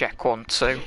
check 1, 2.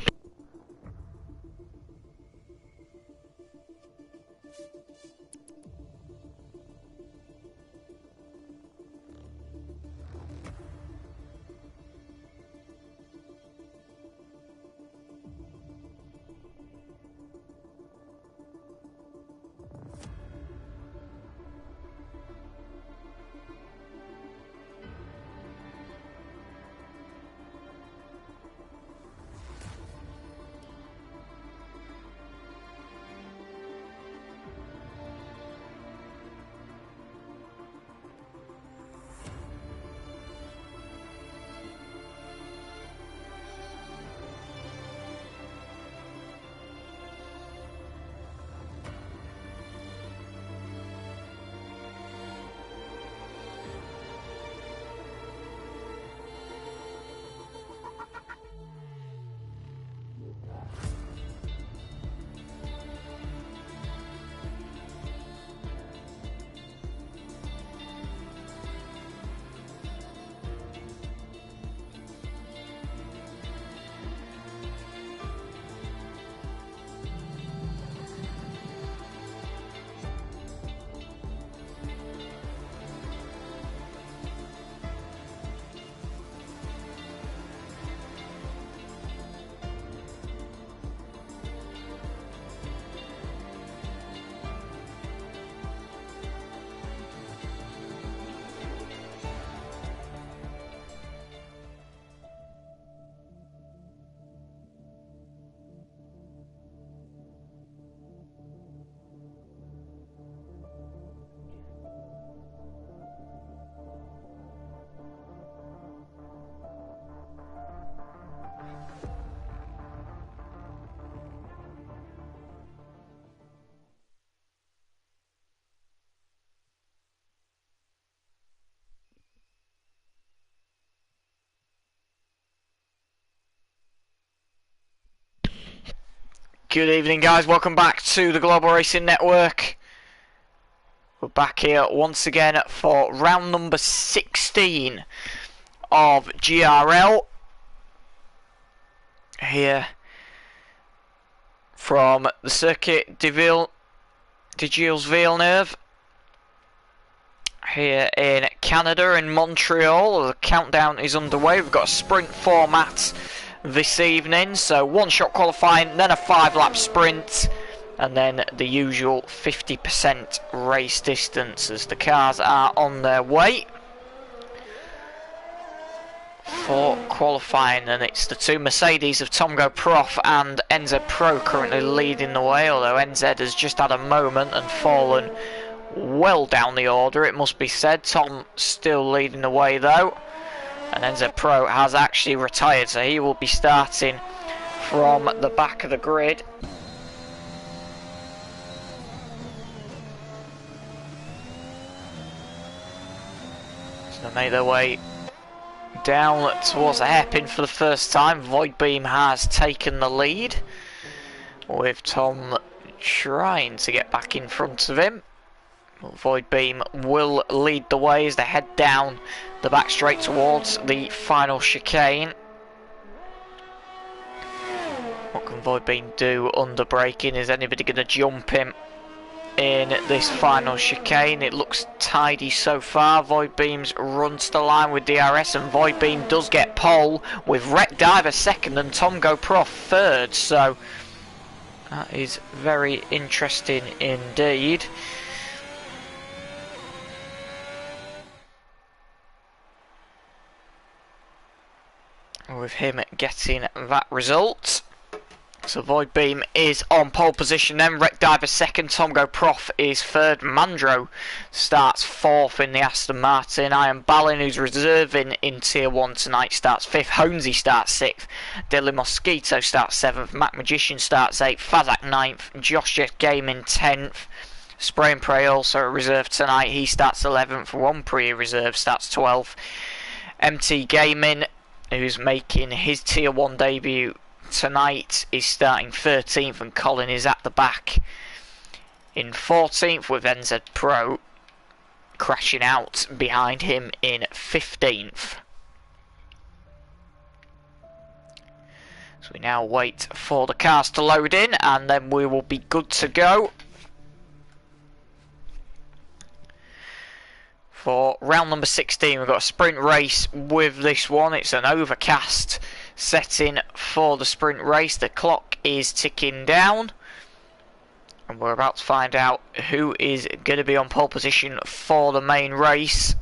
Good evening, guys. Welcome back to the Global Racing Network. We're back here once again for round number 16 of GRL. Here from the Circuit de Gilles Villeneuve. Here in Canada, in Montreal. The countdown is underway. We've got a sprint format this evening, so one shot qualifying, then a 5-lap sprint, and then the usual 50% race distance as the cars are on their way for qualifying. And it's the two Mercedes of Tomgo Prof and NZ Pro currently leading the way, although NZ has just had a moment and fallen well down the order, it must be said. Tom still leading the way though. And NZ Pro has actually retired, so he will be starting from the back of the grid. So they make their way down towards the hairpin for the first time. Void Beam has taken the lead, with Tom trying to get back in front of him. Void Beam will lead the way as they head down the back straight towards the final chicane. What can Void Beam do under braking? Is anybody going to jump him in this final chicane? It looks tidy so far. Void Beam's run to the line with DRS, and Void Beam does get pole with Wreck Diver second and Tomgo Prof third, so that is very interesting indeed. With him getting that result. So Void Beam is on pole position then, Wreck Diver second, Tomgo Prof is third, Mandro starts fourth in the Aston Martin, Iron Ballin, who's reserving in Tier 1 tonight, starts fifth, Honesy starts sixth, Deadly Mosquito starts seventh, Mac Magician starts eighth, Fazak ninth, Josh Jet Gaming 10th, Spray and Pray also a reserve tonight, he starts 11th, One Pre reserve starts 12th, MT Gaming, who's making his Tier 1 debut tonight, is starting 13th, and Colin is at the back in 14th, with NZ Pro crashing out behind him in 15th. So we now wait for the cars to load in and then we will be good to go for round number 16. We've got a sprint race with this one. It's an overcast setting for the sprint race. The clock is ticking down and we're about to find out who is going to be on pole position for the main race.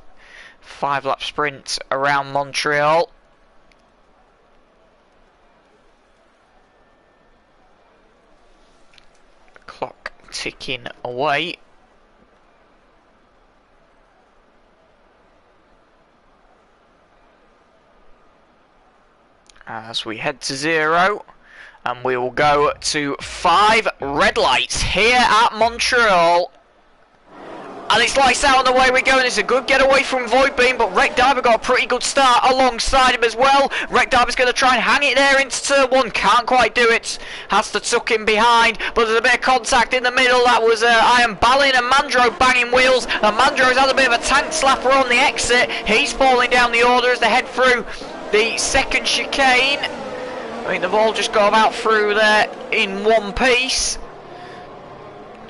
5-lap sprint around Montreal. Clock ticking away. As we head to 0, and we will go to 5 red lights here at Montreal. And it's lights out on the way we go, and it's a good getaway from Voidbeam, but Wreck Diver got a pretty good start alongside him as well. Wreck Diver's going to try and hang it there into turn 1, can't quite do it, has to tuck him behind, but there's a bit of contact in the middle. That was Iron Ballin and Mandro banging wheels, and Mandro's had a bit of a tank slapper on the exit. He's falling down the order as they head through the second chicane. I think they've all just got about through there in one piece.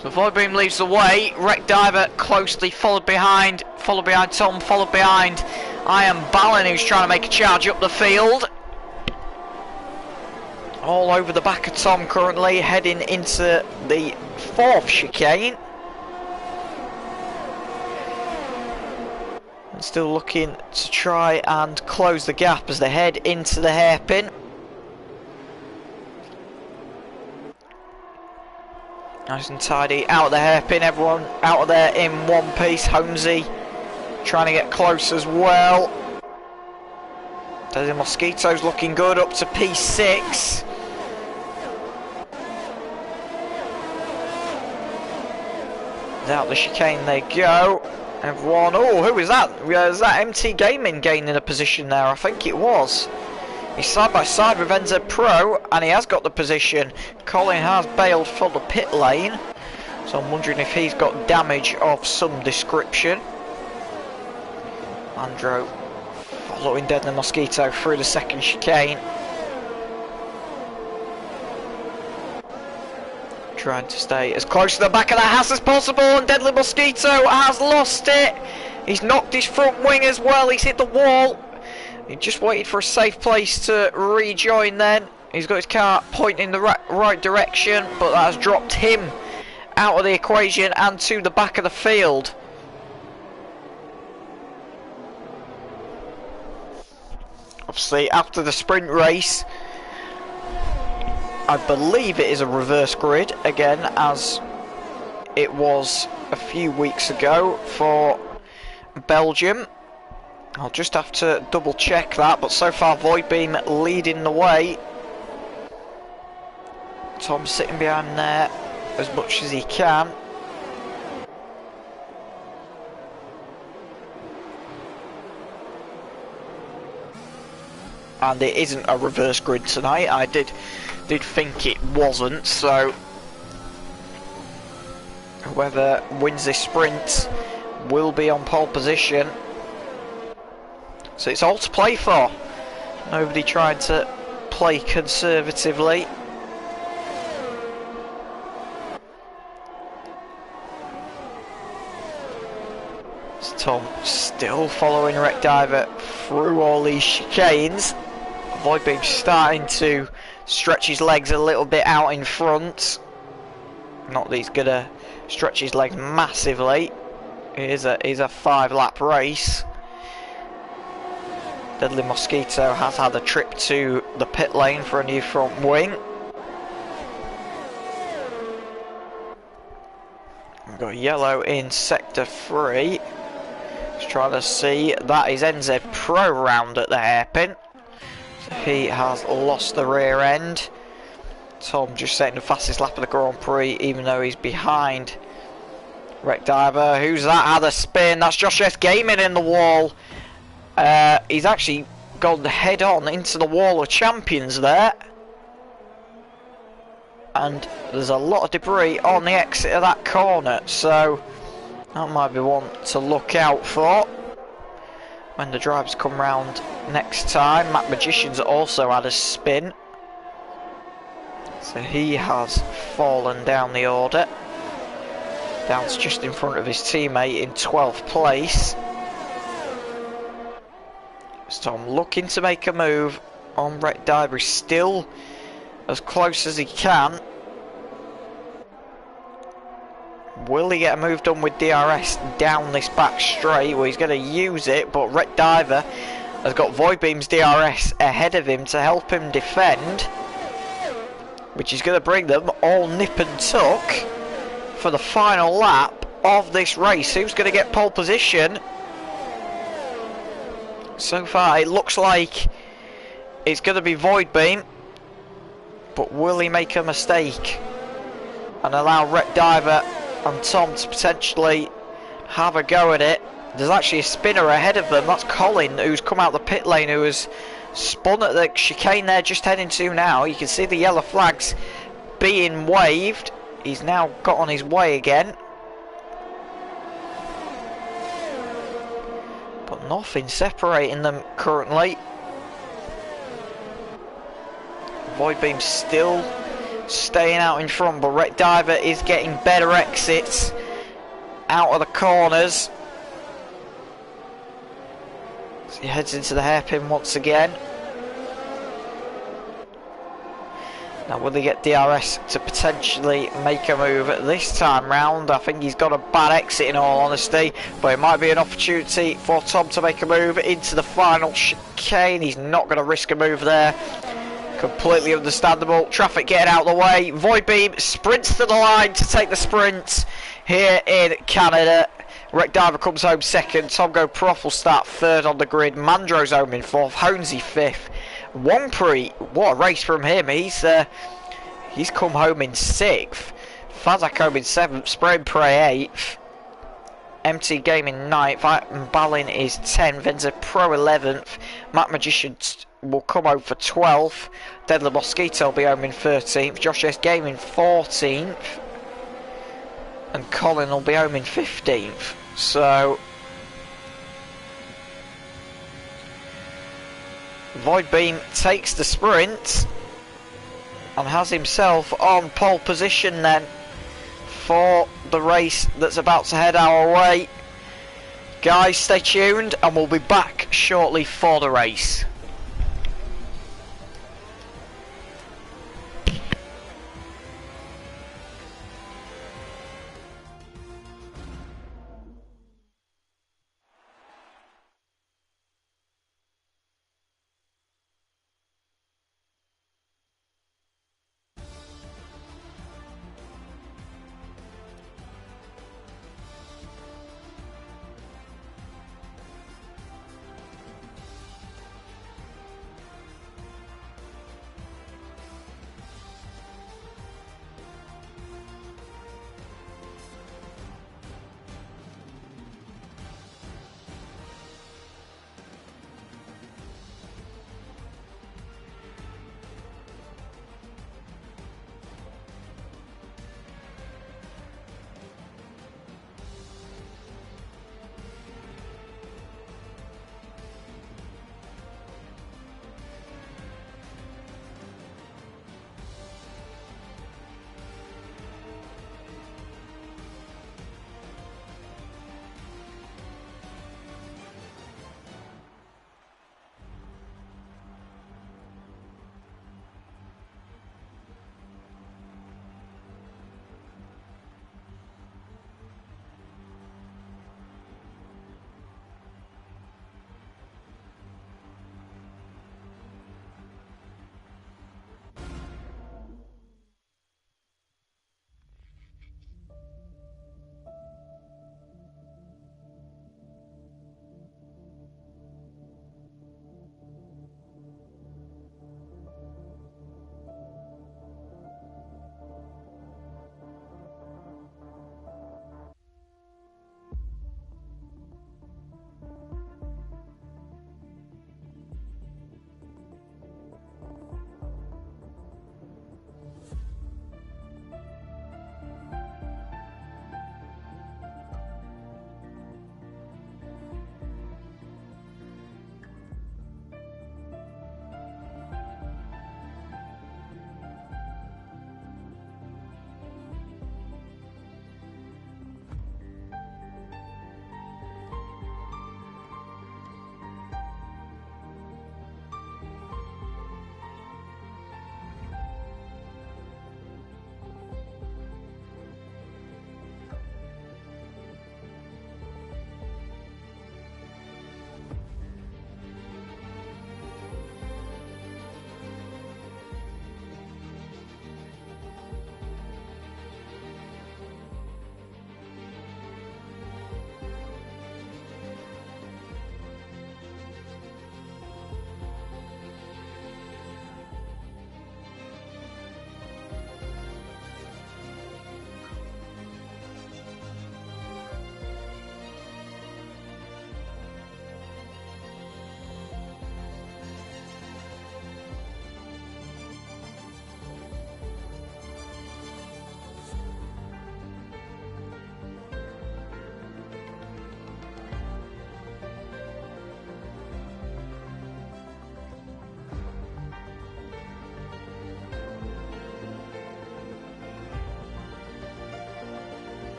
So Voidbeam leads the way. Wreck Diver closely followed behind Tom, followed behind Iron Ballin, who's trying to make a charge up the field. All over the back of Tom currently, heading into the 4th chicane. And still looking to try and close the gap as they head into the hairpin. Nice and tidy out of the hairpin, everyone out of there in one piece. Holmesy trying to get close as well. There's the Mosquitoes looking good up to P6. Out the chicane they go. Everyone, oh, who is that? Is that MT Gaming gaining a position there? I think it was. He's side by side with NZ Pro and he has got the position. Colin has bailed for the pit lane, so I'm wondering if he's got damage of some description. Andrew following Deadly Mosquito through the second chicane. Trying to stay as close to the back of the house as possible, and Deadly Mosquito has lost it. He's knocked his front wing as well, he's hit the wall. He just waited for a safe place to rejoin then. He's got his car pointing in the right direction, but that has dropped him out of the equation and to the back of the field. Obviously, after the sprint race, I believe it is a reverse grid again, as it was a few weeks ago for Belgium. I'll just have to double check that, but so far Voidbeam leading the way. Tom sitting behind there as much as he can. And it isn't a reverse grid tonight. I did think it wasn't, so whoever wins this sprint will be on pole position. So it's all to play for. Nobody trying to play conservatively. So Tom still following Wreck Diver through all these chicanes. Voidbeam starting to stretch his legs a little bit out in front. Not that he's gonna stretch his legs massively. It is a 5-lap race. Deadly Mosquito has had a trip to the pit lane for a new front wing. We've got yellow in sector 3. Just trying to see, that is NZ Pro round at the hairpin. So he has lost the rear end. Tom just setting the fastest lap of the Grand Prix, even though he's behind Wreck Diver. Who's that? Had a spin. That's Josh S Gaming in the wall. He's actually gone head on into the wall of champions there. And there's a lot of debris on the exit of that corner, so that might be one to look out for when the drivers come round next time. Matt Magician's also had a spin. So he has fallen down the order. Down to just in front of his teammate in 12th place. So I'm looking to make a move on Wreck Diver. He's still as close as he can. Will he get a move done with DRS down this back straight? Well, he's going to use it, but Wreck Diver has got Void Beam's DRS ahead of him to help him defend, which is going to bring them all nip and tuck for the final lap of this race. Who's going to get pole position? So far, it looks like it's going to be Void Beam, but will he make a mistake and allow Wreck Diver and Tom to potentially have a go at it? There's actually a spinner ahead of them. That's Colin, who's come out the pit lane, who has spun at the chicane they're just heading to now. You can see the yellow flags being waved. He's now got on his way again, but nothing separating them currently. Void Beam still staying out in front, but Wreck Diver is getting better exits out of the corners. So he heads into the hairpin once again. Now will he get DRS to potentially make a move this time round? I think he's got a bad exit in all honesty, but it might be an opportunity for Tom to make a move into the final chicane. He's not going to risk a move there. Completely understandable. Traffic getting out of the way. Void Beam sprints to the line to take the sprint here in Canada. Wreck Diver comes home second. Tom Go Prof will start third on the grid. Mandro's home in fourth. Honesy fifth. Wongpre, what a race from him. He's come home in sixth. Fazak home in seventh. Spray Prey eighth. MT Gaming ninth. Balin is 10th. Enza Pro 11th. Matt Magician will come home for 12th. Deadly Mosquito will be home in 13th. Josh S Gaming 14th. And Colin will be home in 15th. So Void Beam takes the sprint and has himself on pole position then for the race that's about to head our way. Guys, stay tuned and we'll be back shortly for the race.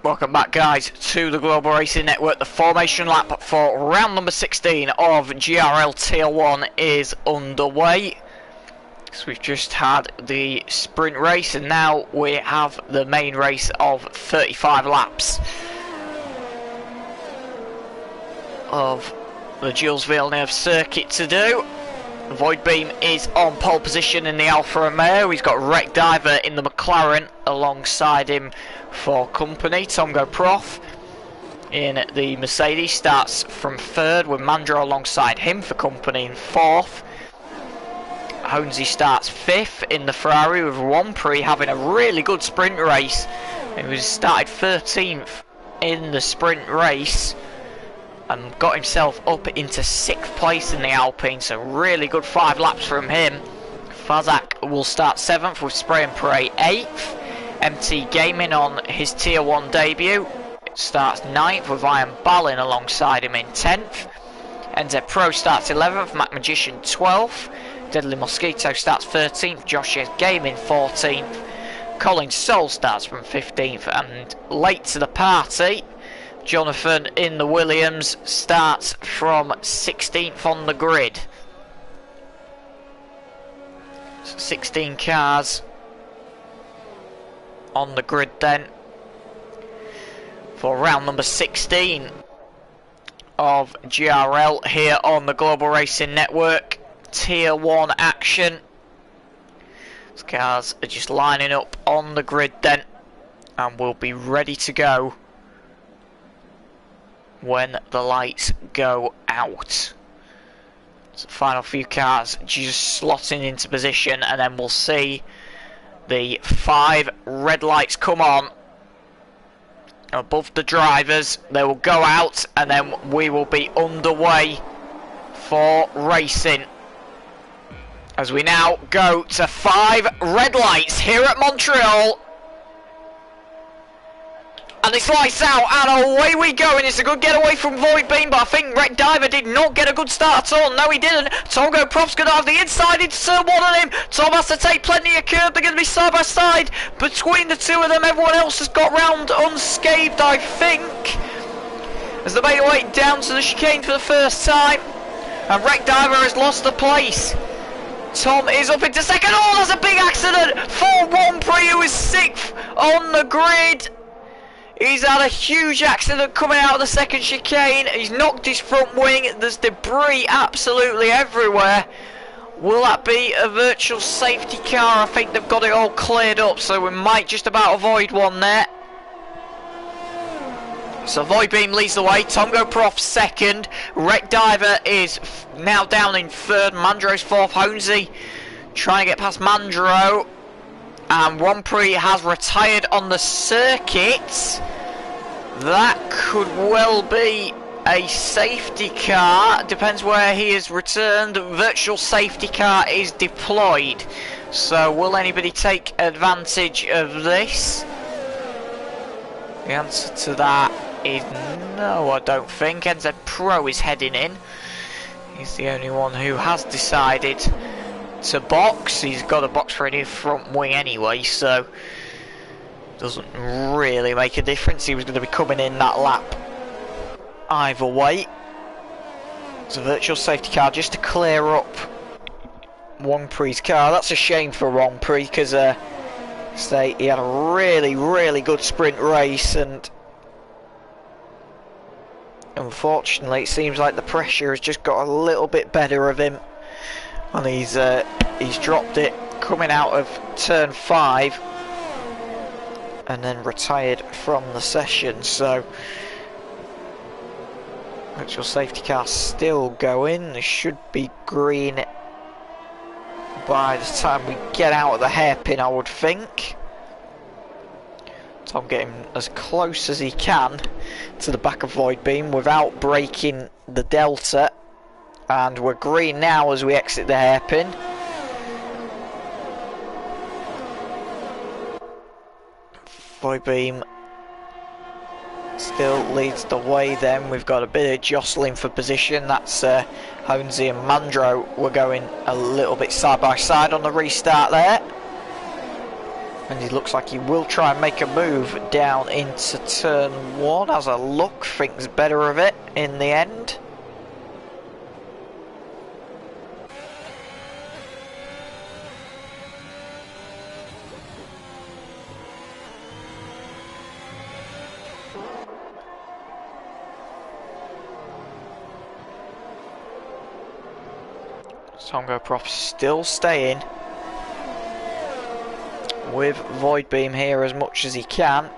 Welcome back, guys, to the Global Racing Network. The formation lap for round number 16 of GRL Tier 1 is underway. So we've just had the sprint race and now we have the main race of 35 laps of the Jules Villeneuve circuit to do. Void Beam is on pole position in the Alfa Romeo. He's got Wreck Diver in the McLaren alongside him for company. Tomgo Prof in the Mercedes starts from third with Mandro alongside him for company in fourth. Honesy starts fifth in the Ferrari with Rompre having a really good sprint race. He was started 13th in the sprint race and got himself up into 6th place in the Alpine, so really good 5 laps from him. Fazak will start 7th with Spray and Pray 8th. MT Gaming on his Tier 1 debut starts 9th with Iron Ballin alongside him in 10th. NZ Pro starts 11th, Mac Magician 12th. Deadly Mosquito starts 13th, Josh Gaming 14th. Colin Soul starts from 15th, and late to the party, Jonathan in the Williams starts from 16th on the grid. 16 cars on the grid then for round number 16 of GRL here on the Global Racing Network. Tier 1 action. These cars are just lining up on the grid then and will be ready to go when the lights go out. So final few cars just slotting into position, and then we'll see the 5 red lights come on above the drivers. They will go out and then we will be underway for racing, as we now go to 5 red lights here at Montreal. And it's lights out and away we go, and it's a good getaway from Void Beam, but I think Wreck Diver did not get a good start at all. No, he didn't. Tomgo Prof's going to have the inside into turn 1 on him. Tom has to take plenty of curb. They're going to be side by side between the two of them. Everyone else has got round unscathed, I think, as they make their way down to the chicane for the first time. And Wreck Diver has lost the place. Tom is up into second. Oh, that's a big accident for Rompre, who is 6th on the grid. He's had a huge accident coming out of the second chicane. He's knocked his front wing. There's debris absolutely everywhere. Will that be a virtual safety car? I think they've got it all cleared up, so we might just about avoid one there. So Void Beam leads the way. Tomgo Prof second. Wreck Diver is now down in third. Mandro's fourth. Honesy trying to get past Mandro. And Rompre has retired on the circuit. That could well be a safety car. Depends where he is returned. Virtual safety car is deployed. So will anybody take advantage of this? The answer to that is no, I don't think. NZ Pro is heading in. He's the only one who has decided to box. He's got a box for a new front wing anyway, so doesn't really make a difference. He was going to be coming in that lap either way. It's a virtual safety car just to clear up Rompre's car. That's a shame for Rompre, because he had a really good sprint race, and unfortunately it seems like the pressure has just got a little bit better of him, and he's dropped it coming out of turn 5 and then retired from the session. So virtual safety car still going. There should be green by the time we get out of the hairpin, I would think. Tom getting as close as he can to the back of Void Beam without breaking the delta, and we're green now as we exit the hairpin. Void Beam still leads the way then. We've got a bit of jostling for position. That's Honesy and Mandro were going a little bit side by side on the restart there. And he looks like he will try and make a move down into turn 1. Has a look, thinks better of it in the end. Tongo Prof still staying with Void Beam here as much as he can.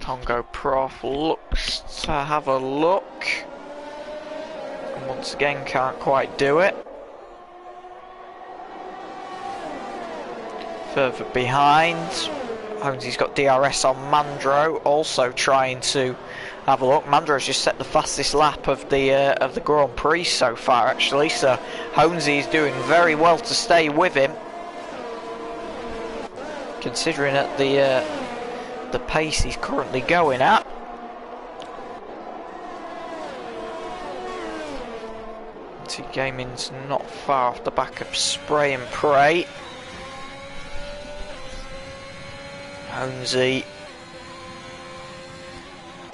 Tongo Prof looks to have a look, and once again can't quite do it. Further behind, Honesy's got DRS on Mandro, also trying to have a look. Mandro's just set the fastest lap of the Grand Prix so far, actually, so Honesy's doing very well to stay with him, considering at the pace he's currently going at. Gaming's not far off the back of Spray and Pray. Honesy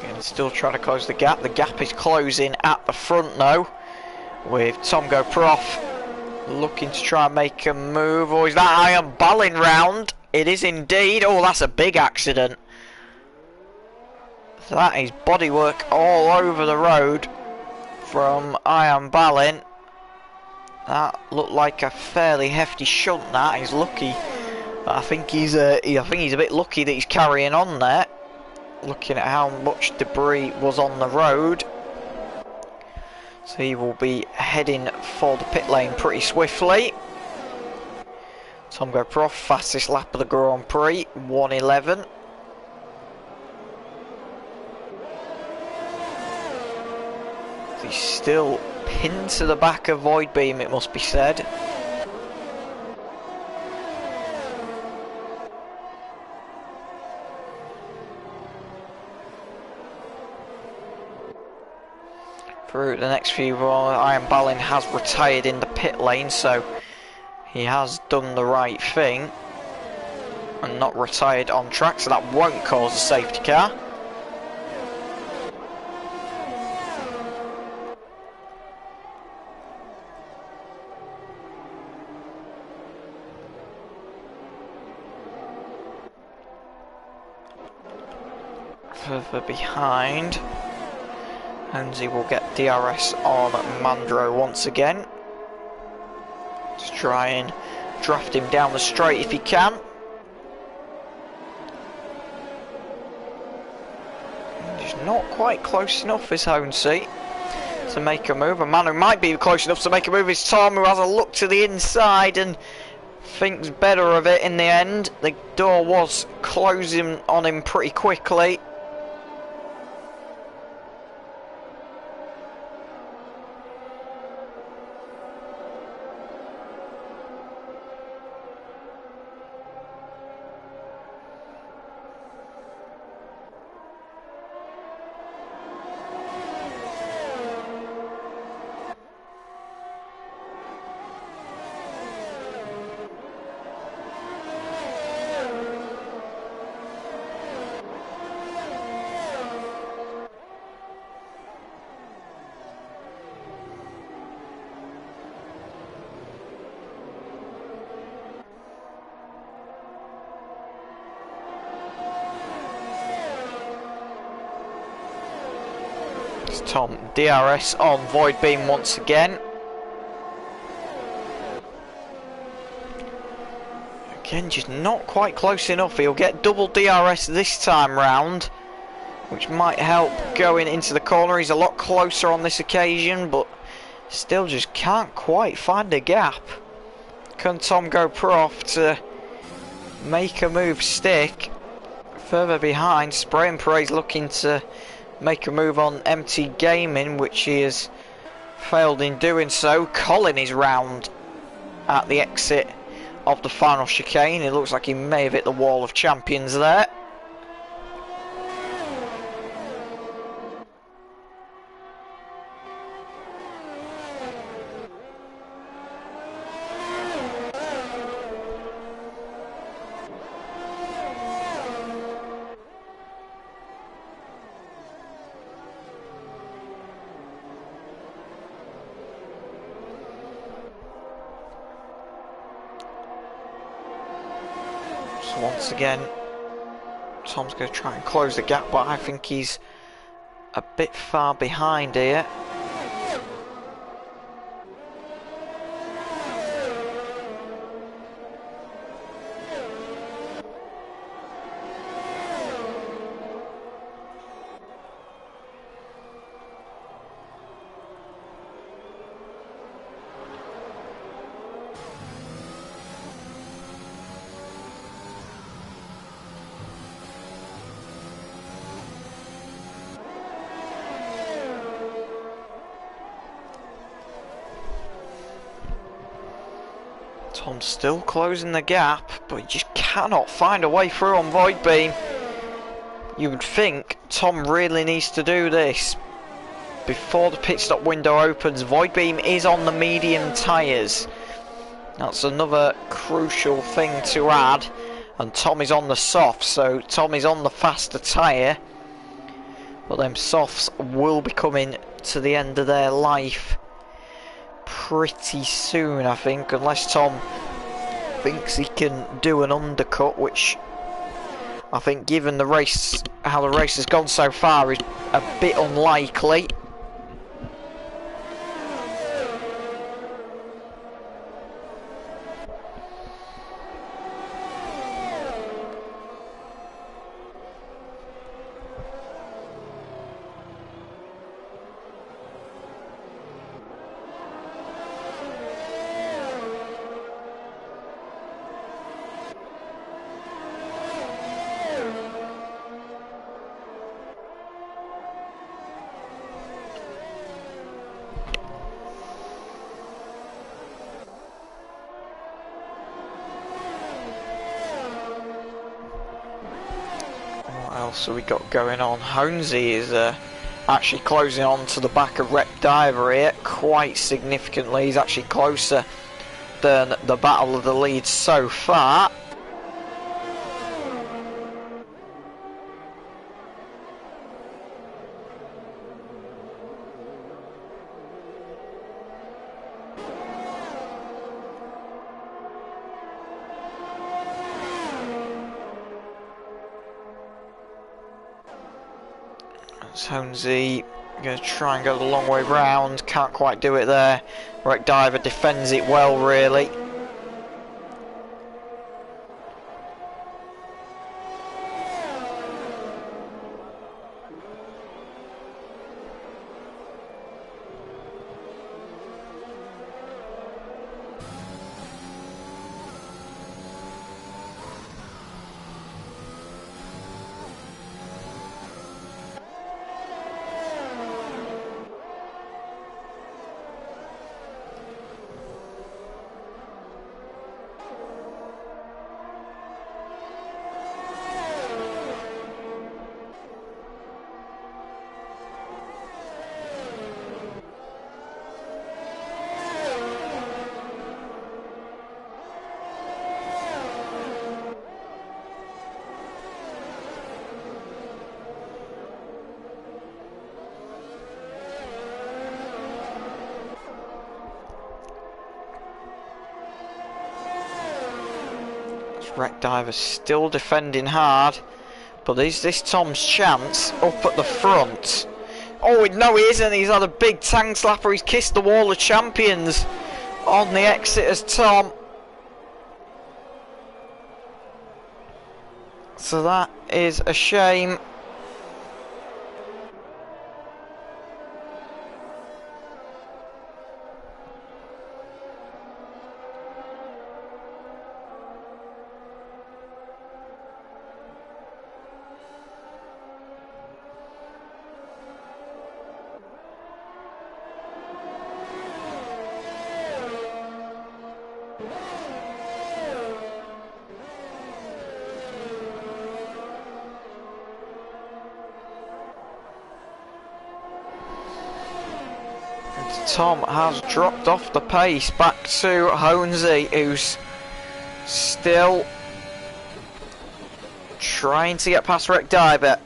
again, still trying to close the gap. The gap is closing at the front though, with Tongo Prof looking to try and make a move. Or is that Iron Balling round? It is indeed. Oh, that's a big accident. That is bodywork all over the road from Iron Balling. That looked like a fairly hefty shunt. That he's lucky. I think he's a bit lucky that he's carrying on there. Looking at how much debris was on the road, so he will be heading for the pit lane pretty swiftly. Tongo Prof, fastest lap of the Grand Prix, 1:11. He's still pinned to the back of Void Beam, it must be said. Through the next few, Iron Balling has retired in the pit lane, so he has done the right thing and not retired on track, so that won't cause a safety car. Further behind, Honesy will get DRS on Mandro once again. Just try and draft him down the straight if he can. He's not quite close enough, is Honesy, to make a move. A man who might be close enough to make a move is Tom, who has a look to the inside and thinks better of it in the end. The door was closing on him pretty quickly. Tom, DRS on Void Beam once again. Again, just not quite close enough. He'll get double DRS this time round, which might help going into the corner. He's a lot closer on this occasion, but still just can't quite find a gap. Can Tongo Prof to make a move stick? further behind. Spray and Paray's looking to make a move on MT Gaming, which he has failed in doing so. Colin is round at the exit of the final chicane. It looks like he may have hit the wall of champions there. Once again, Tom's going to try and close the gap, but I think he's a bit far behind here. Tom's still closing the gap, but he just cannot find a way through on Void Beam. You would think Tom really needs to do this before the pit stop window opens. Void Beam is on the medium tyres. That's another crucial thing to add. And Tom is on the soft, so Tom is on the faster tyre. But them softs will be coming to the end of their life pretty soon, I think, unless Tom thinks he can do an undercut, which I think, given the race, how the race has gone so far, is a bit unlikely. So we got going on. Honesy is actually closing on to the back of Rep Diver here quite significantly. He's actually closer than the battle of the leads so far. Honesy going to try and go the long way round, can't quite do it there. Wreck Diver defends it well, really. Wreck Diver still defending hard, but is this Tom's chance up at the front? Oh no, he isn't. He's had a big tank slapper. He's kissed the wall of champions on the exit as Tom. So that is a shame. Tom has dropped off the pace back to Honesy, who's still trying to get past Wreck Diver.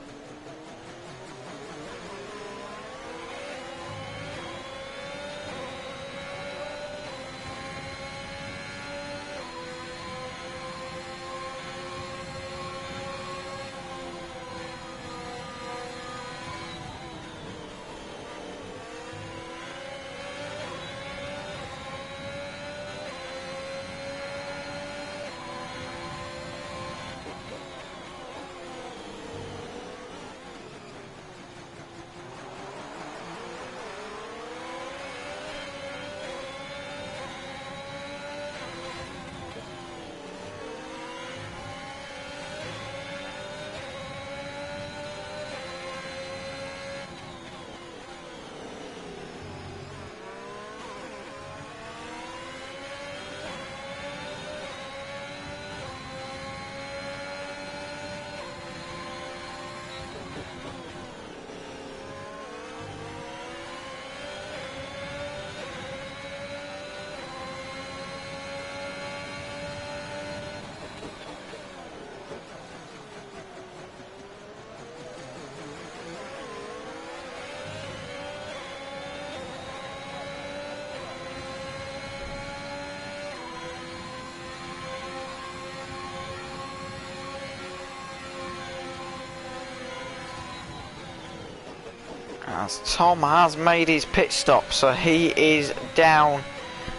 As Tom has made his pit stop, so he is down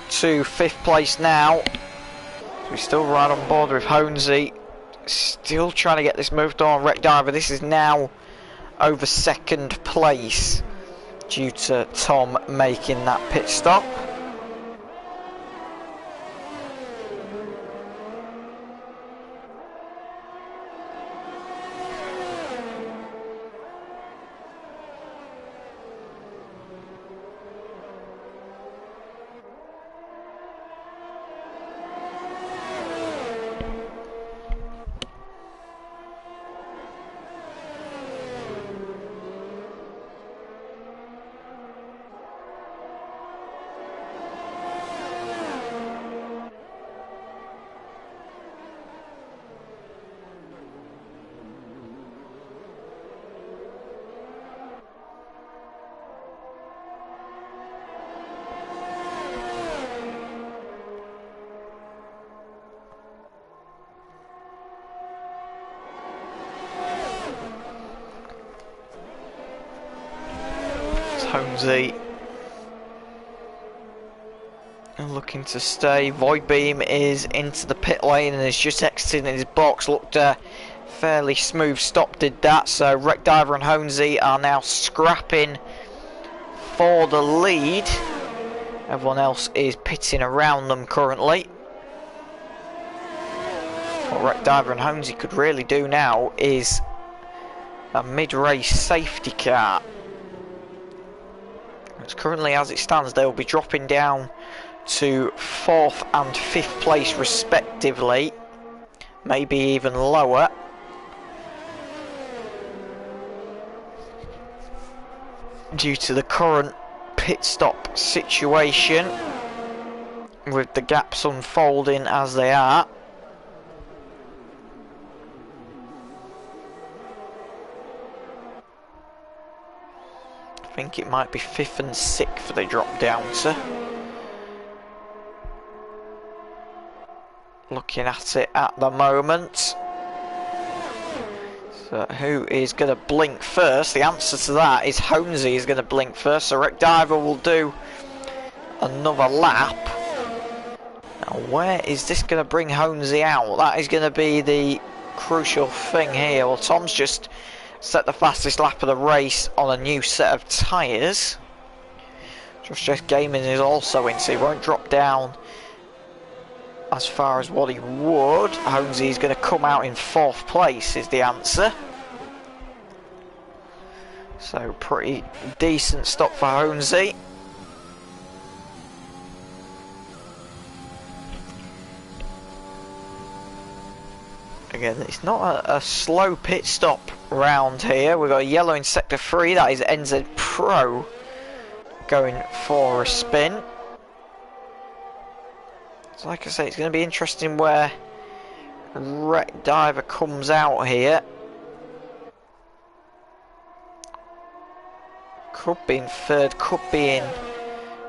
to 5th place now. We're still right on board with Honesy, still trying to get this moved on. Wreck Diver, this is now over 2nd place due to Tom making that pit stop. Honesy looking to stay. Void Beam is into the pit lane and is just exiting his box. Looked a fairly smooth stop, did that. So Wreck Diver and Honesy are now scrapping for the lead. Everyone else is pitting around them currently. What Wreck Diver and Honesy could really do now is a mid-race safety car. Currently, as it stands, they will be dropping down to 4th and 5th place respectively, maybe even lower. Due to the current pit stop situation, with the gaps unfolding as they are. I think it might be 5th and 6th they drop down to. Looking at it at the moment. So who is going to blink first? The answer to that is Honesy is going to blink first. So Wreck Diver will do another lap. Now where is this going to bring Honesy out? That is going to be the crucial thing here. Well, Tom's just set the fastest lap of the race on a new set of tyres. Just Gaming is also in, so he won't drop down as far as what he would. Honesy is going to come out in 4th place is the answer. So pretty decent stop for Honesy. Again, it's not a slow pit stop round here. We've got a yellow in sector 3, that is NZ Pro. going for a spin. So like I say, it's going to be interesting where Wreck Diver comes out here. Could be in third, could be in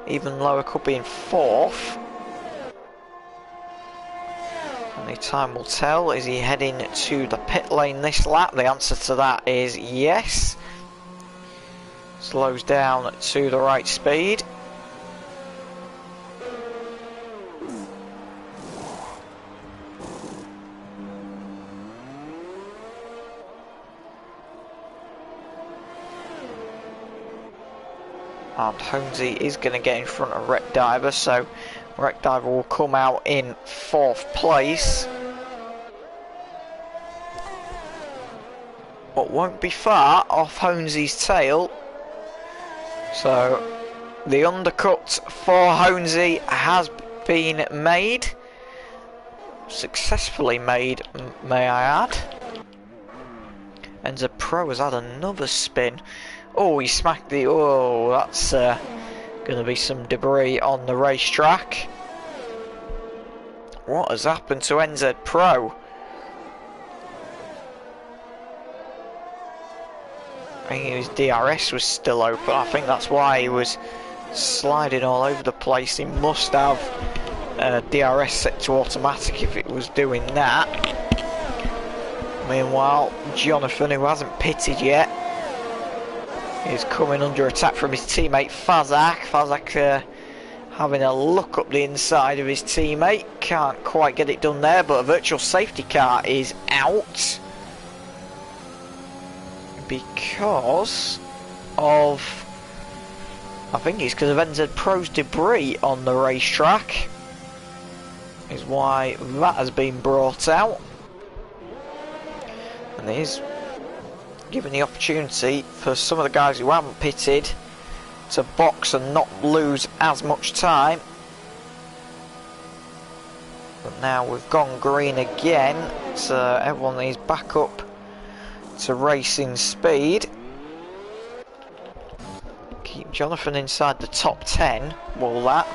even lower, could be in fourth. Only time will tell. Is he heading to the pit lane this lap? The answer to that is yes. Slows down to the right speed. And Holmesy is going to get in front of Wreck Diver, so Wreck Diver will come out in fourth place. But won't be far off Holmesy's tail. So the undercut for Holmesy has been made. Successfully made, may I add. And the Pro has had another spin. Oh, he smacked the... Oh, that's going to be some debris on the racetrack. What has happened to NZ Pro? I think his DRS was still open. I think that's why he was sliding all over the place. He must have DRS set to automatic if it was doing that. Meanwhile, Jonathan, who hasn't pitted yet, is coming under attack from his teammate Fazak. Fazak having a look up the inside of his teammate. Can't quite get it done there, but a virtual safety car is out. Because of... I think it's because of NZ Pro's debris on the racetrack. Is why that has been brought out. And it is given the opportunity for some of the guys who haven't pitted to box and not lose as much time. But now we've gone green again, so everyone is back up to racing speed. Keep Jonathan inside the top 10, will that?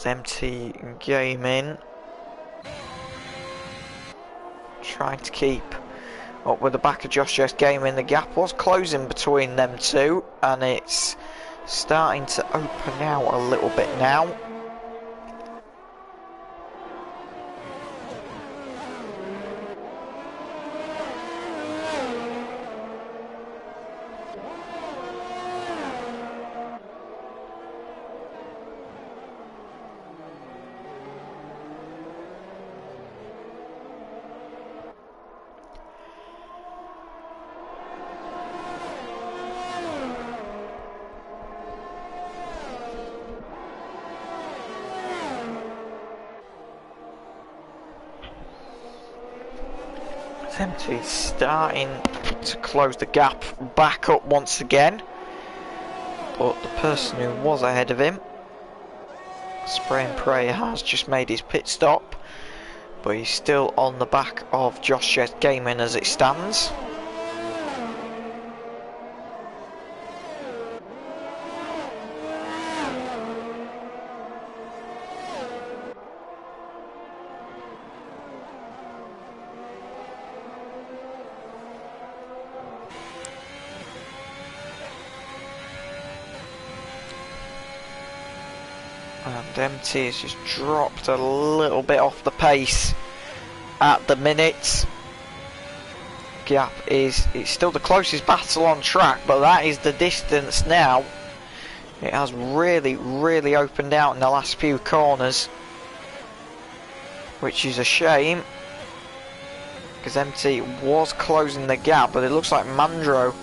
Empty Gaming trying to keep up with the back of Josh Jess Gaming. The gap was closing between them two, and it's starting to open out a little bit now. Empty starting to close the gap back up once again, but the person who was ahead of him, Spray and Pray, has just made his pit stop, but he's still on the back of Josh Jess Gaming as it stands. And MT has just dropped a little bit off the pace at the minute. Gap it's still the closest battle on track, but that is the distance now. It has really opened out in the last few corners, which is a shame, because MT was closing the gap, but it looks like Mandro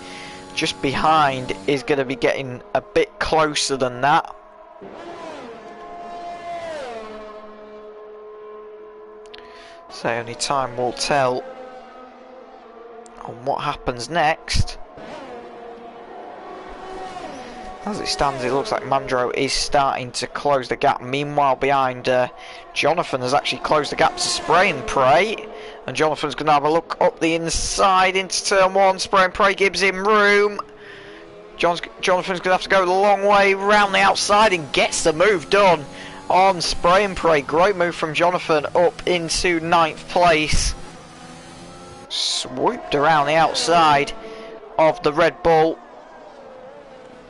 just behind is going to be getting a bit closer than that. So only time will tell on what happens next. As it stands, it looks like Mandro is starting to close the gap. Meanwhile, behind Jonathan has actually closed the gap to Spray and Pray, And Jonathan's going to have a look up the inside into turn 1. Spray and pray gives him room. Jonathan's going to have to go the long way round the outside and gets the move done on spray and pray. Great move from Jonathan up into 9th place. Swooped around the outside of the Red Bull.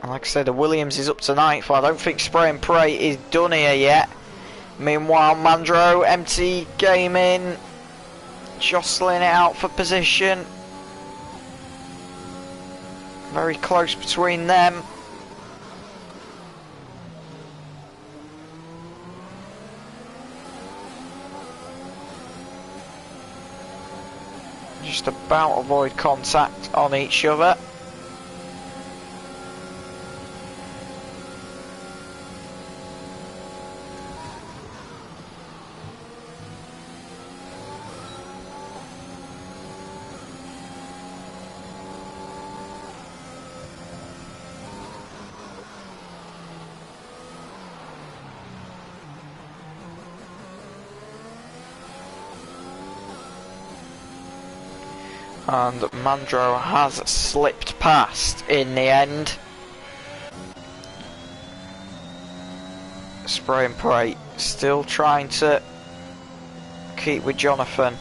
And like I said, the Williams is up to 9th. Well, I don't think spray and pray is done here yet. Meanwhile, Mandro, empty gaming, jostling it out for position. Very close between them. Just about avoid contact on each other. And Mandro has slipped past in the end. Spray and pray still trying to keep with Jonathan.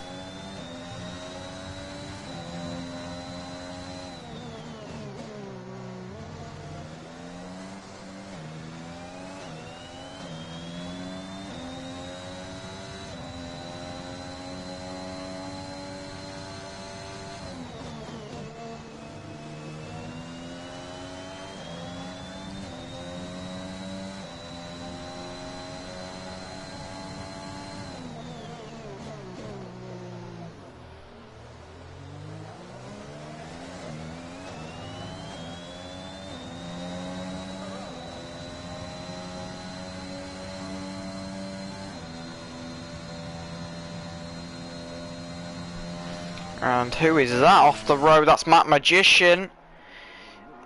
And who is that off the road? That's Matt Magician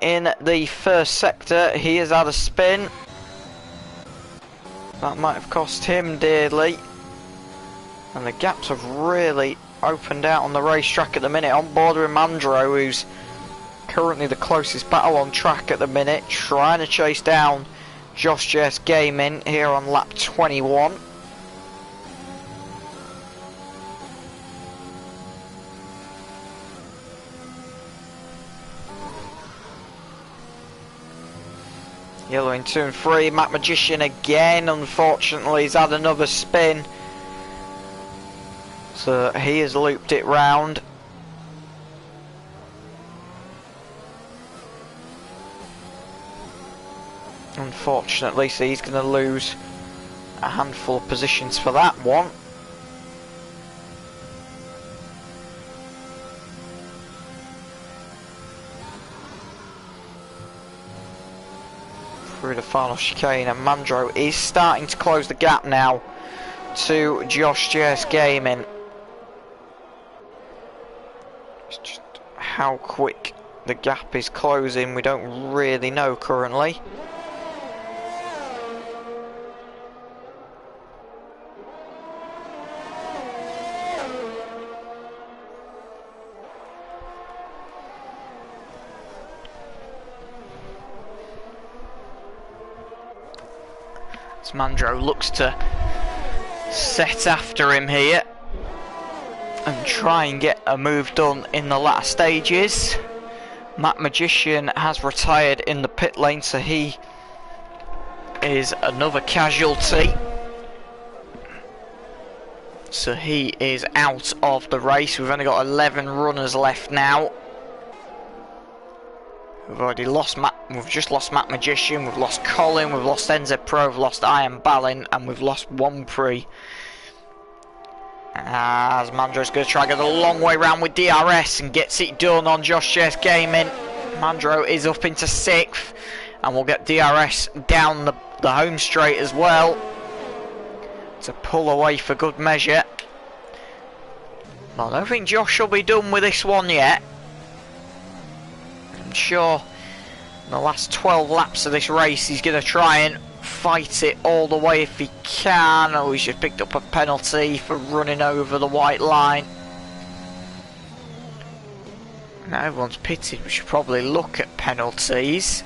in the first sector. He has had a spin. That might have cost him dearly. And the gaps have really opened out on the racetrack at the minute. On board with Mandro, who's currently the closest battle on track at the minute, trying to chase down Josh JS Gaming here on lap 21. Yellow in 2 and 3. Matt Magician again, unfortunately, he's had another spin. So he has looped it round. Unfortunately, so he's going to lose a handful of positions for that one. Through the final chicane, and Mandro is starting to close the gap now to Josh JS Gaming. Just how quick the gap is closing, we don't really know currently. Mandro looks to set after him here and try and get a move done in the latter stages. Matt Magician has retired in the pit lane, so he is another casualty. So he is out of the race. We've only got 11 runners left now. We've already lost Matt, we've just lost Matt Magician, we've lost Colin, we've lost NZ Pro, we've lost Ian Ballin, and we've lost Wompre. As Mandro's going to try to go the long way round with DRS and gets it done on Josh JS Gaming. Mandro is up into 6th, and we'll get DRS down the home straight as well to pull away for good measure. Well, I don't think Josh will be done with this one yet. I'm sure in the last 12 laps of this race he's going to try and fight it all the way if he can. Oh, he's just picked up a penalty for running over the white line. Now everyone's pitted, we should probably look at penalties.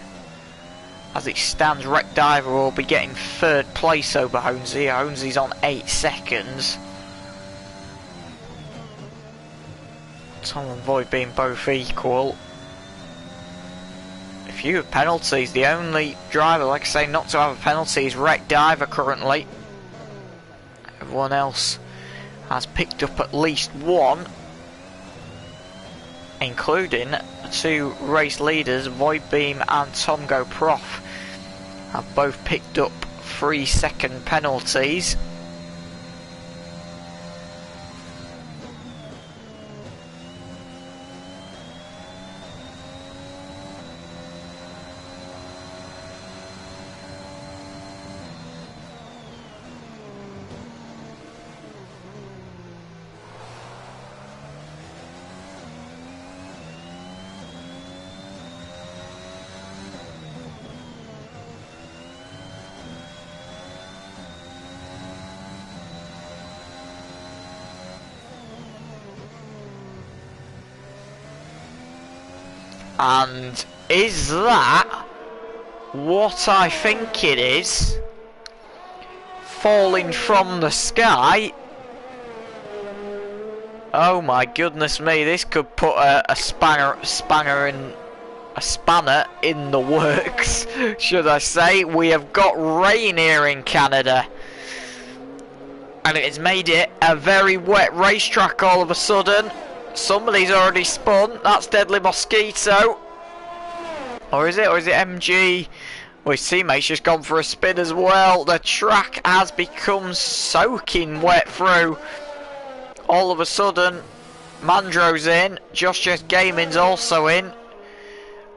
As it stands, Wreck Diver will be getting 3rd place over Honesy. Honesy's on 8 seconds. Tom and Void being both equal. A few penalties. The only driver, like I say, not to have a penalty is Wreck Diver currently. Everyone else has picked up at least one, including the 2 race leaders, Void Beam and Tom Go Prof, have both picked up 3-second penalties. And is that what I think it is? Falling from the sky? Oh my goodness me, this could put a spanner in the works, should I say. We have got rain here in Canada, and it has made it a very wet racetrack all of a sudden. Somebody's already spun. That's Deadly Mosquito. Or is it MG? Well, his teammate's just gone for a spin as well. The track has become soaking wet through. All of a sudden, Mandro's in. Just Gaming's also in.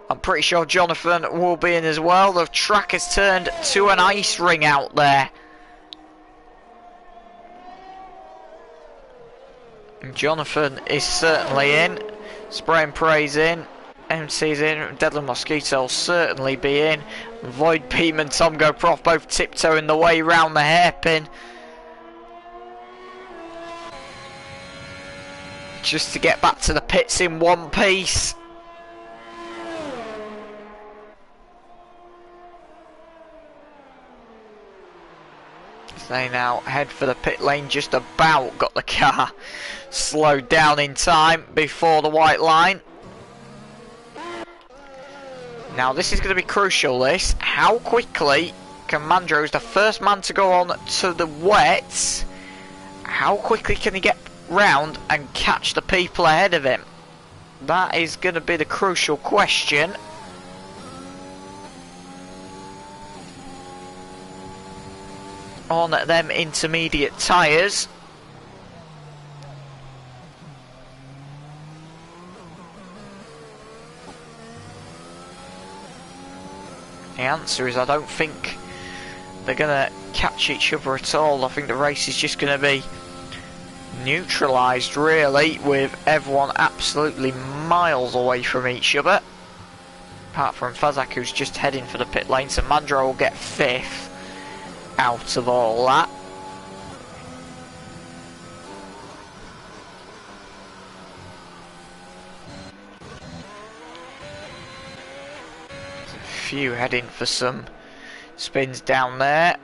I'm pretty sure Jonathan will be in as well. The track has turned to an ice ring out there. Jonathan is certainly in. Spray and Pray's in. MC's in. Deadly Mosquito will certainly be in. Void Beam and Tom Go Prof both tiptoeing the way round the hairpin, just to get back to the pits in one piece. They now head for the pit lane, just about got the car slowed down in time before the white line. Now this is going to be crucial, this. How quickly can Mandro, who's the first man to go on to the wets, how quickly can he get round and catch the people ahead of him? That is going to be the crucial question. On them intermediate tyres. The answer is I don't think they're going to catch each other at all. I think the race is just going to be neutralised really, with everyone absolutely miles away from each other. Apart from Fazak, who's just heading for the pit lane, so Mandro will get 5th out of all that. There's a few heading for some spins down there.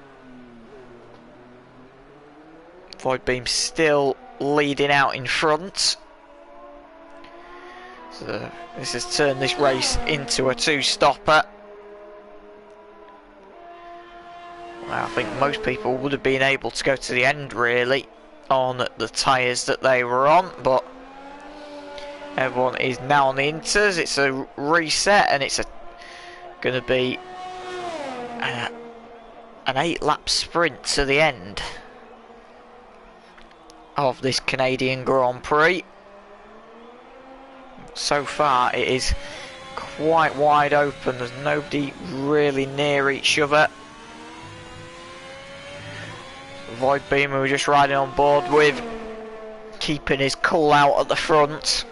Void Beam still leading out in front. So this has turned this race into a 2-stopper. I think most people would have been able to go to the end really on the tyres that they were on, but everyone is now on the inters. It's a reset and it's going to be an 8-lap sprint to the end of this Canadian Grand Prix. So far it is quite wide open. There's nobody really near each other. Void Beam, who we're just riding on board with, keeping his cool out at the front.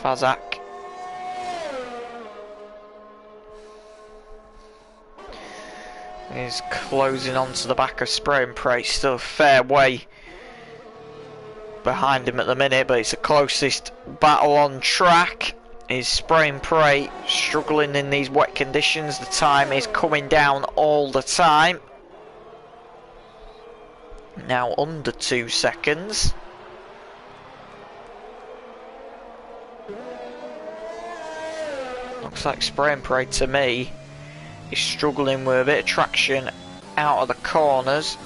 Fazak. Is closing onto the back of Spray and Pray. Still a fair way behind him at the minute, but it's the closest battle on track. Is Spray and Pray struggling in these wet conditions? The time is coming down all the time. Now under 2 seconds. Looks like Spray and Pray to me is struggling with a bit of traction out of the corners.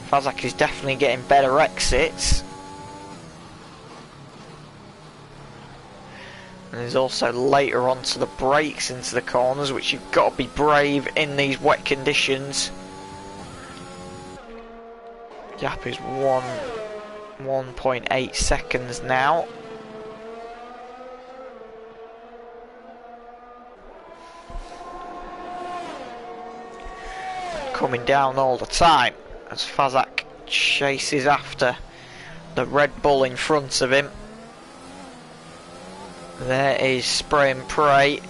Fazak is definitely getting better exits. And there's also later onto the brakes into the corners, which you've got to be brave in these wet conditions. Gap is 1.8 seconds now. Coming down all the time as Fazak chases after the Red Bull in front of him. There is Spray and Pray,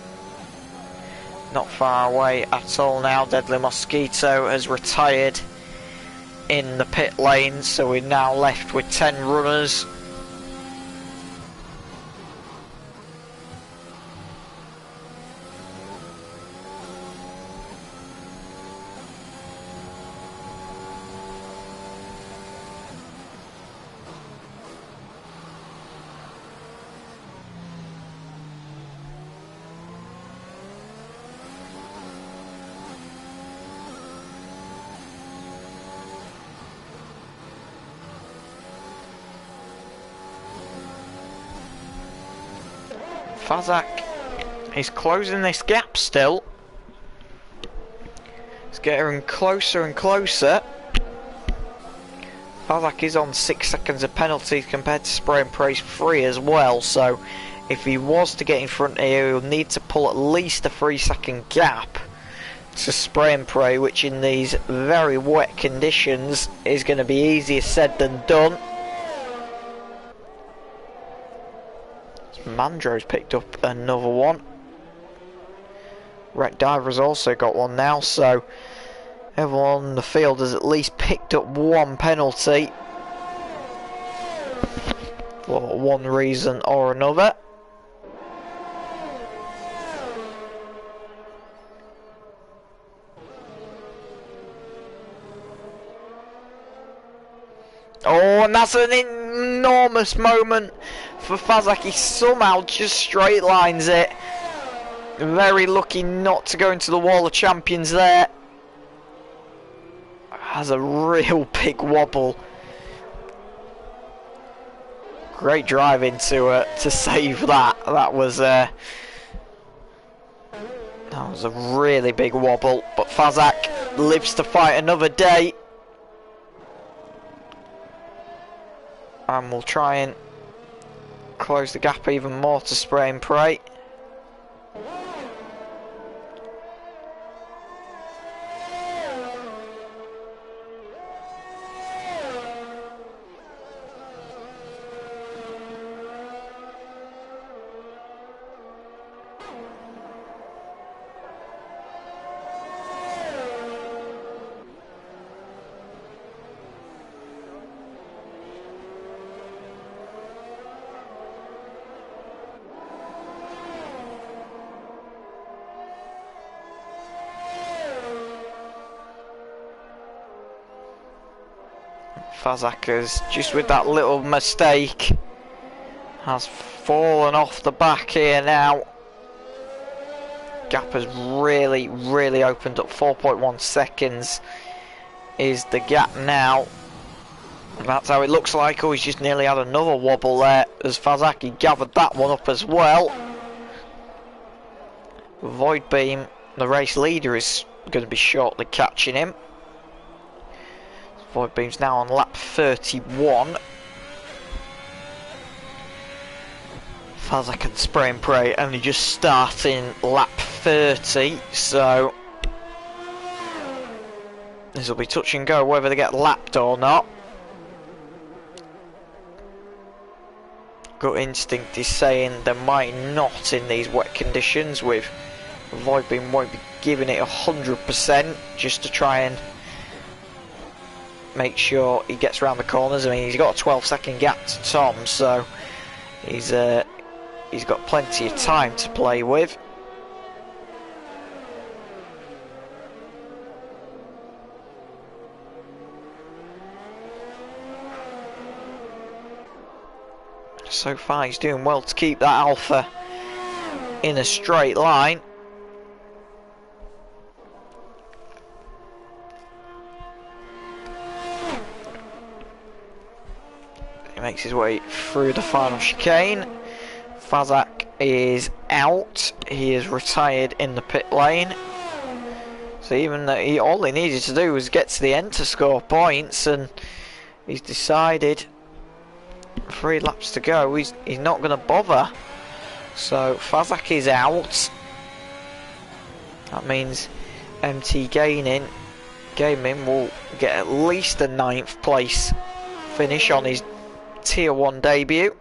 not far away at all now. Deadly Mosquito has retired in the pit lane, so we're now left with 10 runners. Fazak is closing this gap still. It's getting closer and closer. Fazak is on 6 seconds of penalties compared to Spray and Pray's 3 as well, so if he was to get in front here, he'll need to pull at least a 3-second gap to Spray and Pray, which in these very wet conditions is going to be easier said than done. Mandro's picked up another one. Wreck Diver's also got one now, so everyone on the field has at least picked up one penalty for one reason or another. Oh, and that's an enormous moment for Fazak. He somehow just straight lines it. Very lucky not to go into the wall of champions there. Has a real big wobble. Great driving to save that. That was a really big wobble. But Fazak lives to fight another day. And we'll try and close the gap even more to Spray and Pray. Fazak has, just with that little mistake, has fallen off the back here now. Gap has really opened up. 4.1 seconds is the gap now. And that's how it looks like. Oh, he's just nearly had another wobble there as Fazak gathered that one up as well. Void Beam, the race leader, is going to be shortly catching him. Void Beam's now on lap 31. Fazak and Spray and Pray only just starting lap 30, so this will be touch and go whether they get lapped or not. gut instinct is saying they might not in these wet conditions, with Voidbeam won't be giving it 100% just to try and make sure he gets around the corners. I mean, he's got a 12-second gap to Tom, so he's got plenty of time to play with. So far he's doing well to keep that Alpha in a straight line. He makes his way through the final chicane. Fazak is out. He is retired in the pit lane. So even though all he needed to do was get to the end to score points, and he's decided 3 laps to go, he's not going to bother. So Fazak is out. That means MT Gaming will get at least a 9th place finish on his Tier 1 debut.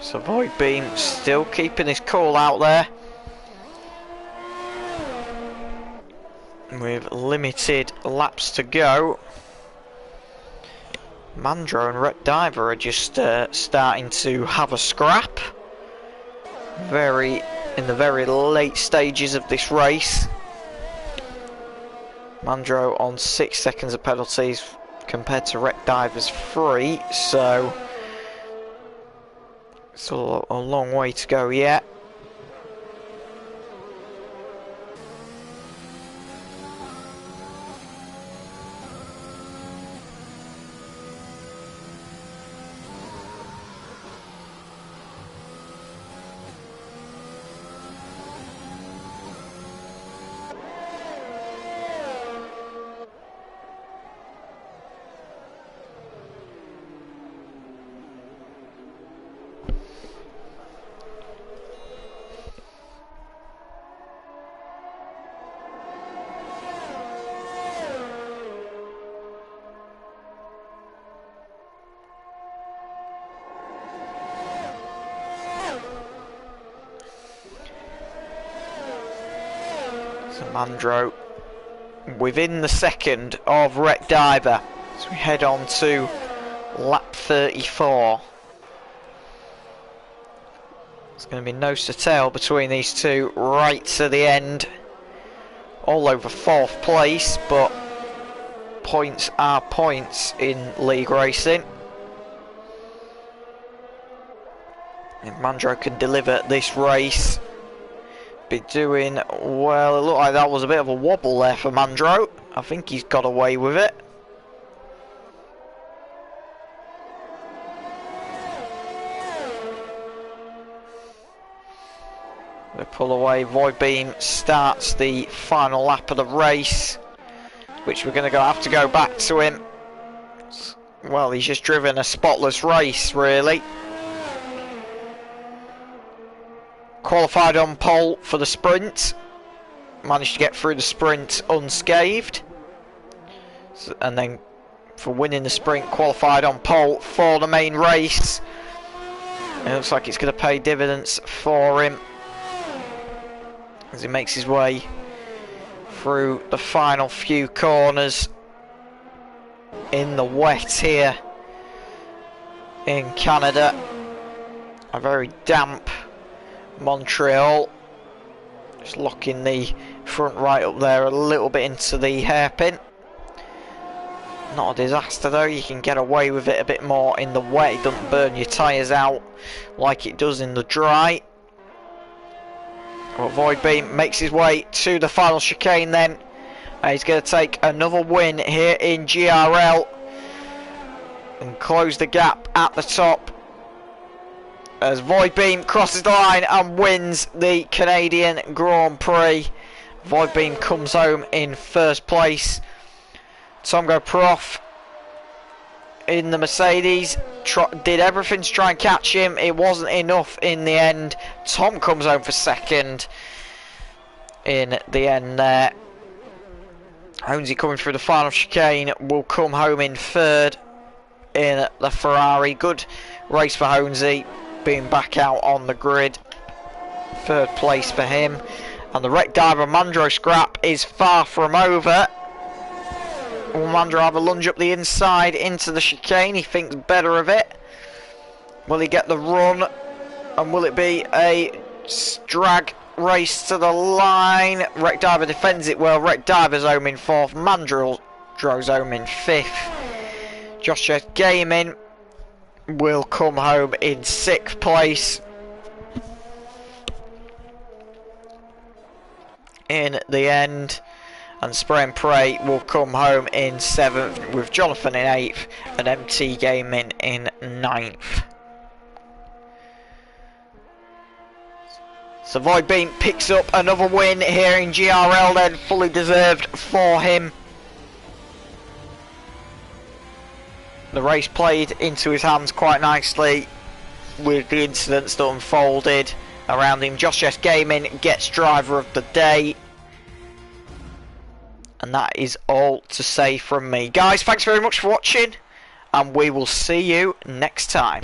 So Voidbeam still keeping his cool out there, with limited laps to go. Mandro and Ret Diver are just starting to have a scrap in the very late stages of this race. Mandro on 6 seconds of penalties compared to Ret Diver's 3, so still a long way to go yet. Mandro within the second of Ret Diver, so we head on to lap 34. There's going to be nose to tail between these two right to the end, all over 4th place, but points are points in league racing. If Mandro can deliver this race, be doing well. It looked like that was a bit of a wobble there for Mandro. I think he's got away with it. They pull away. Voidbeam starts the final lap of the race, which we're going to have to go back to him Well, he's just driven a spotless race, really. Qualified on pole for the sprint. Managed to get through the sprint unscathed. And then for winning the sprint, qualified on pole for the main race. It looks like it's going to pay dividends for him as he makes his way through the final few corners in the wet here in Canada. A very damp Montreal. Just locking the front right up there a little bit into the hairpin. Not a disaster though, you can get away with it a bit more in the wet. It doesn't burn your tyres out like it does in the dry. Well, Void Beam makes his way to the final chicane then. He's going to take another win here in GRL and close the gap at the top as Void Beam crosses the line and wins the Canadian Grand Prix. Void Beam comes home in first place. Tomgo Prof in the Mercedes did everything to try and catch him. It wasn't enough in the end. Tom comes home for second in the end there. Honesy coming through the final chicane will come home in third in the Ferrari. Good race for Honesy, being back out on the grid. Third place for him. And the Wreck Diver Mandro scrap is far from over. Will Mandro have a lunge up the inside into the chicane? He thinks better of it. Will he get the run? And will it be a drag race to the line? Wreck Diver defends it well. Wreck Diver's home in fourth. Mandro's home in fifth. Josh Chess Gaming will come home in sixth place. In the end. And Spray and Pray will come home in seventh, with Jonathan in eighth and MT Gaming in ninth. So Void Beam picks up another win here in GRL then, fully deserved for him. The race played into his hands quite nicely with the incidents that unfolded around him. Josh S Gaming gets driver of the day. And that is all to say from me. Guys, thanks very much for watching, and we will see you next time.